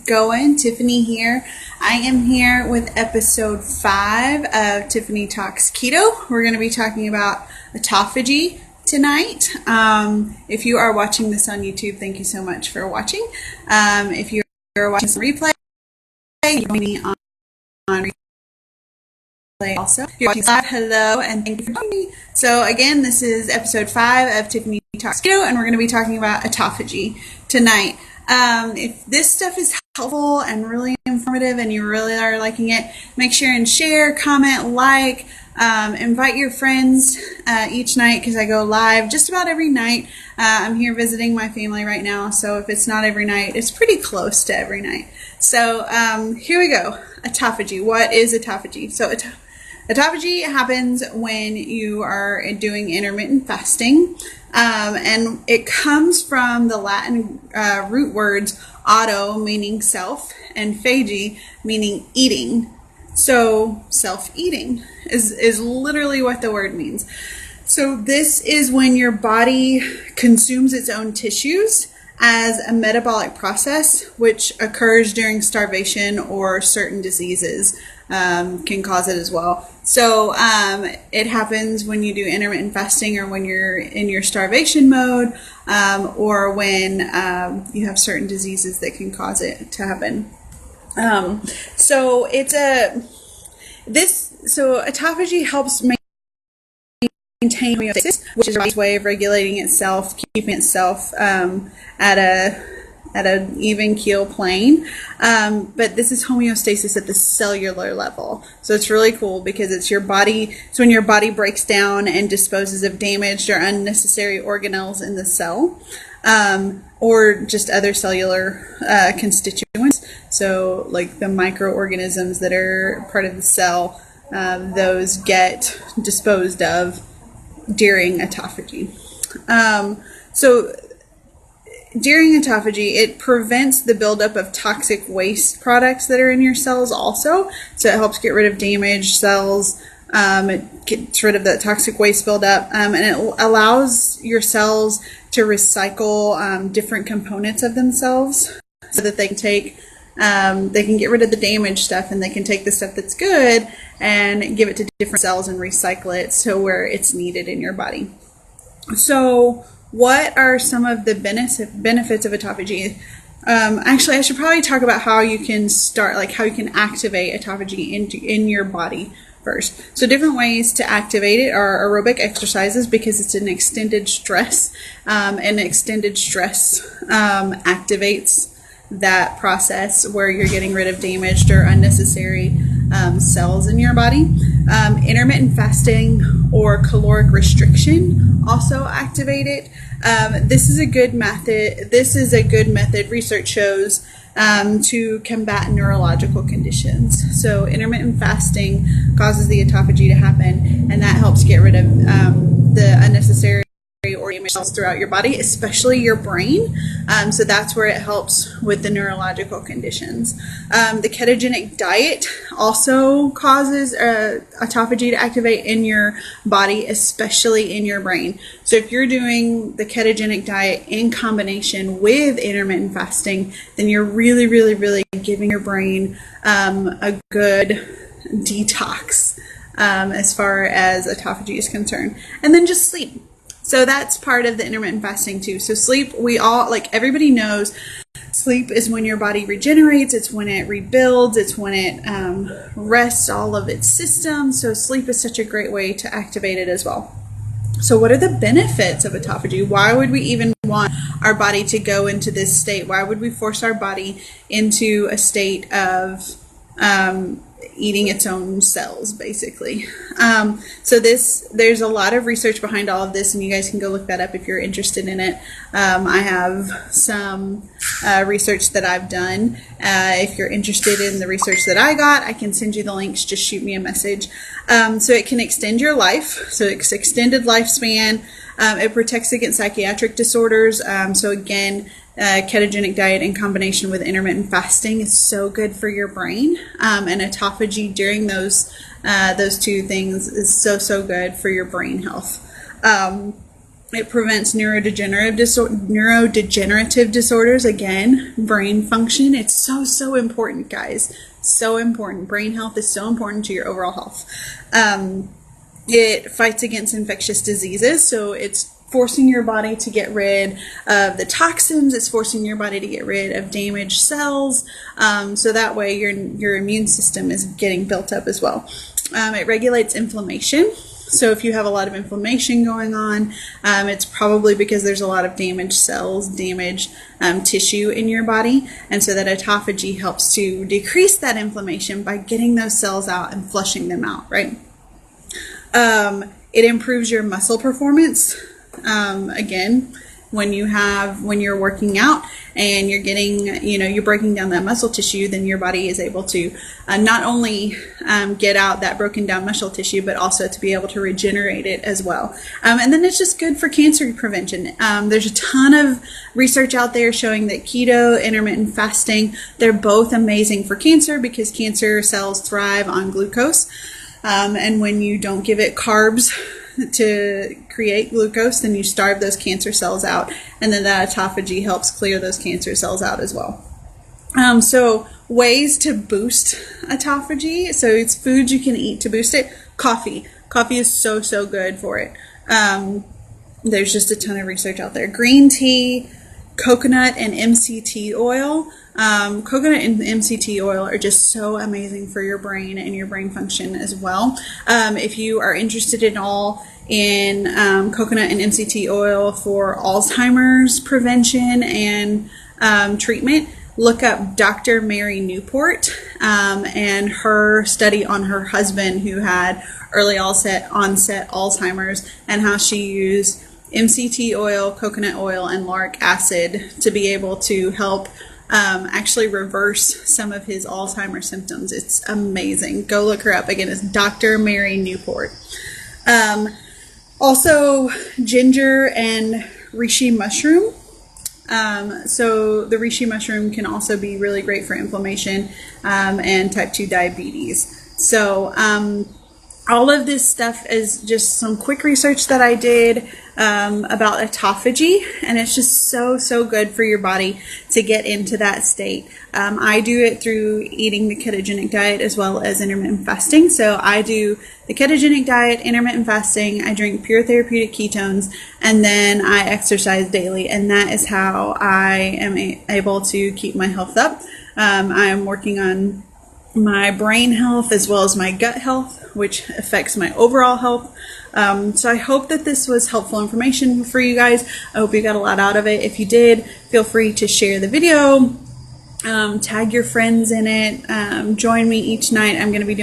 it going? Tiffany here. I am here with episode 5 of Tiffany Talks Keto. We're going to be talking about autophagy tonight. If you are watching this on YouTube, thank you so much for watching. If you are watching this replay, you can me on replay also. If you're watching live, hello, and thank you for joining me. So again, this is episode 5 of Tiffany Talks Keto, and we're going to be talking about autophagy tonight. If this stuff is helpful and really informative and you really are liking it, make sure and share, comment, like, invite your friends each night because I go live just about every night. I'm here visiting my family right now, so if it's not every night, it's pretty close to every night. So here we go. Autophagy. What is autophagy? So autophagy happens when you are doing intermittent fasting, and it comes from the Latin root words auto, meaning self, and phagi, meaning eating. So self-eating is literally what the word means. So this is when your body consumes its own tissues as a metabolic process, which occurs during starvation or certain diseases can cause it as well. So it happens when you do intermittent fasting or when you're in your starvation mode, or when you have certain diseases that can cause it to happen. So autophagy helps maintain homeostasis, which is a way of regulating itself, keeping itself at an even keel plane. But this is homeostasis at the cellular level. So it's really cool because it's when your body breaks down and disposes of damaged or unnecessary organelles in the cell, or just other cellular constituents. So like the microorganisms that are part of the cell, those get disposed of during autophagy. So during autophagy, it prevents the buildup of toxic waste products that are in your cells also. So it helps get rid of damaged cells. It gets rid of that toxic waste buildup, and it allows your cells to recycle different components of themselves so that they can get rid of the damaged stuff, and they can take the stuff that's good and give it to different cells and recycle it so where it's needed in your body. So what are some of the benefits of autophagy? Actually, I should probably talk about how you can activate autophagy in your body first. So different ways to activate it are aerobic exercises, because it's an extended stress, and extended stress activates that process where you're getting rid of damaged or unnecessary cells in your body. Intermittent fasting or caloric restriction also activate it. This is a good method, research shows, to combat neurological conditions. So intermittent fasting causes the autophagy to happen, and that helps get rid of the unnecessary or damaged cells throughout your body, especially your brain. So that's where it helps with the neurological conditions. The ketogenic diet also causes autophagy to activate in your body, especially in your brain. So if you're doing the ketogenic diet in combination with intermittent fasting, then you're really, really, really giving your brain a good detox as far as autophagy is concerned. And then just sleep. So that's part of the intermittent fasting too. So sleep, everybody knows, sleep is when your body regenerates. It's when it rebuilds. It's when it rests all of its systems. So sleep is such a great way to activate it as well. So what are the benefits of autophagy? Why would we even want our body to go into this state? Why would we force our body into a state of eating its own cells, basically? So there's a lot of research behind all of this, and you guys can go look that up if you're interested in it. I have some research that I've done. If you're interested in the research that I got, I can send you the links. Just shoot me a message. So it can extend your life. So it's extended lifespan. It protects against psychiatric disorders. So again, ketogenic diet in combination with intermittent fasting is so good for your brain, and autophagy during those two things is so good for your brain health. It prevents neurodegenerative disorders. Again, brain function. It's so important, guys. So important. Brain health is so important to your overall health. It fights against infectious diseases, so it's forcing your body to get rid of the toxins. It's forcing your body to get rid of damaged cells, so that way your immune system is getting built up as well. It regulates inflammation. So if you have a lot of inflammation going on, it's probably because there's a lot of damaged cells, damaged tissue in your body. And so that autophagy helps to decrease that inflammation by getting those cells out and flushing them out, right? It improves your muscle performance. Again, when you're working out and you're getting, you're breaking down that muscle tissue, then your body is able to not only get out that broken down muscle tissue, but also to be able to regenerate it as well. And then it's just good for cancer prevention. There's a ton of research out there showing that keto, intermittent fasting, they're both amazing for cancer because cancer cells thrive on glucose. And when you don't give it carbs to create glucose, then you starve those cancer cells out, and then that autophagy helps clear those cancer cells out as well. So ways to boost autophagy. So it's foods you can eat to boost it. Coffee is so good for it. There's just a ton of research out there. Green tea, coconut, and MCT oil. Coconut and MCT oil are just so amazing for your brain and your brain function as well. If you are interested at all in coconut and MCT oil for Alzheimer's prevention and treatment, look up Dr. Mary Newport and her study on her husband who had early onset Alzheimer's, and how she used MCT oil, coconut oil, and lauric acid to be able to help actually reverse some of his Alzheimer's symptoms. It's amazing. Go look her up. Again, it's Dr. Mary Newport. Also, ginger and reishi mushroom. So the reishi mushroom can also be really great for inflammation and type 2 diabetes. So all of this stuff is just some quick research that I did about autophagy, and it's just so good for your body to get into that state. I do it through eating the ketogenic diet as well as intermittent fasting. So I do the ketogenic diet, intermittent fasting, I drink pure therapeutic ketones, and then I exercise daily, and that is how I am able to keep my health up. I am working on my brain health as well as my gut health, which affects my overall health. So I hope that this was helpful information for you guys. I hope you got a lot out of it. If you did, feel free to share the video, tag your friends in it, join me each night. I'm going to be doing